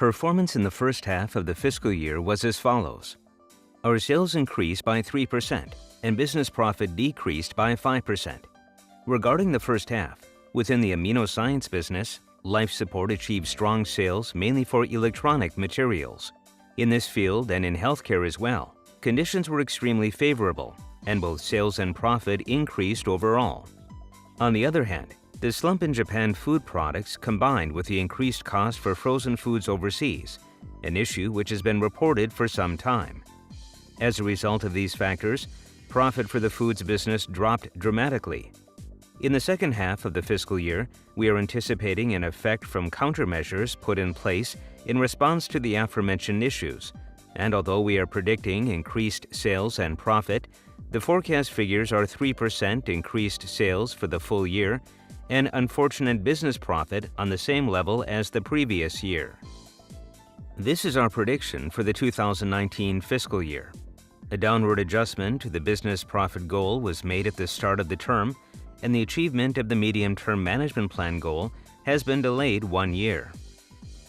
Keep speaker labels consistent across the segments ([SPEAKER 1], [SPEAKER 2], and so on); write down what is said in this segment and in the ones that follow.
[SPEAKER 1] Performance in the first half of the fiscal year was as follows. Our sales increased by 3% and business profit decreased by 5%. Regarding the first half, within the AminoScience business, Life Support achieved strong sales mainly for electronic materials. In this field and in healthcare as well, conditions were extremely favorable, and both sales and profit increased overall. On the other hand, the slump in Japan food products combined with the increased cost for frozen foods overseas, an issue which has been reported for some time. As a result of these factors, profit for the foods business dropped dramatically. In the second half of the fiscal year, we are anticipating an effect from countermeasures put in place in response to the aforementioned issues, and although we are predicting increased sales and profit, the forecast figures are 3% increased sales for the full year and unfortunate business profit on the same level as the previous year. This is our prediction for the 2019 fiscal year. A downward adjustment to the business profit goal was made at the start of the term, and the achievement of the medium-term management plan goal has been delayed 1 year.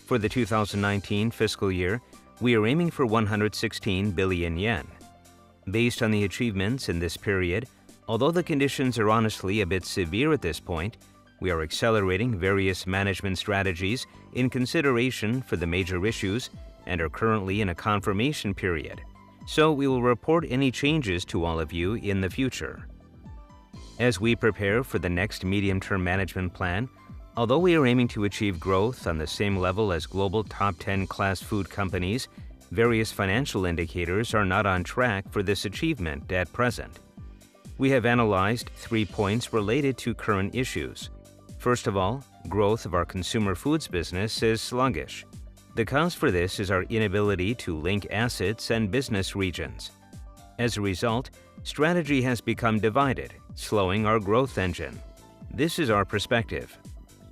[SPEAKER 1] For the 2019 fiscal year, we are aiming for 116 billion yen. Based on the achievements in this period, although the conditions are honestly a bit severe at this point, we are accelerating various management strategies in consideration for the major issues and are currently in a confirmation period, so we will report any changes to all of you in the future. As we prepare for the next medium-term management plan, although we are aiming to achieve growth on the same level as global top 10 class food companies, various financial indicators are not on track for this achievement at present. We have analyzed 3 points related to current issues. First of all, growth of our consumer foods business is sluggish. The cause for this is our inability to link assets and business regions. As a result, strategy has become divided, slowing our growth engine. This is our perspective.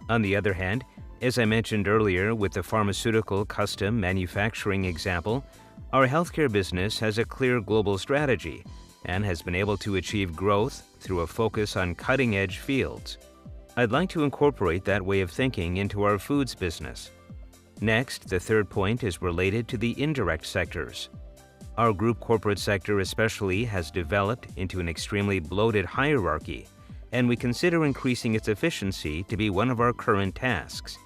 [SPEAKER 1] On the other hand, as I mentioned earlier with the pharmaceutical custom manufacturing example, our healthcare business has a clear global strategy and has been able to achieve growth through a focus on cutting-edge fields. I'd like to incorporate that way of thinking into our foods business. Next, the third point is related to the indirect sectors. Our group corporate sector especially has developed into an extremely bloated hierarchy, and we consider increasing its efficiency to be one of our current tasks.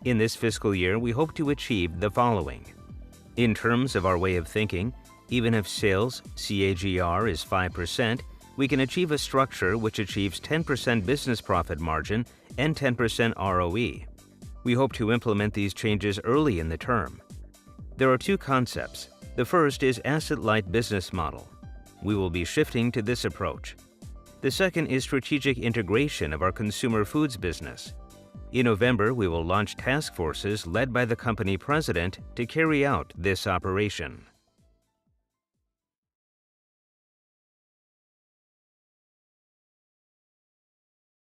[SPEAKER 1] In this fiscal year, we hope to achieve the following. In terms of our way of thinking, even if sales CAGR is 5%, we can achieve a structure which achieves 10% business profit margin and 10% ROE. We hope to implement these changes early in the term. There are 2 concepts. The first is asset-light business model. We will be shifting to this approach. The second is strategic integration of our consumer foods business. In November, we will launch task forces led by the company president to carry out this operation.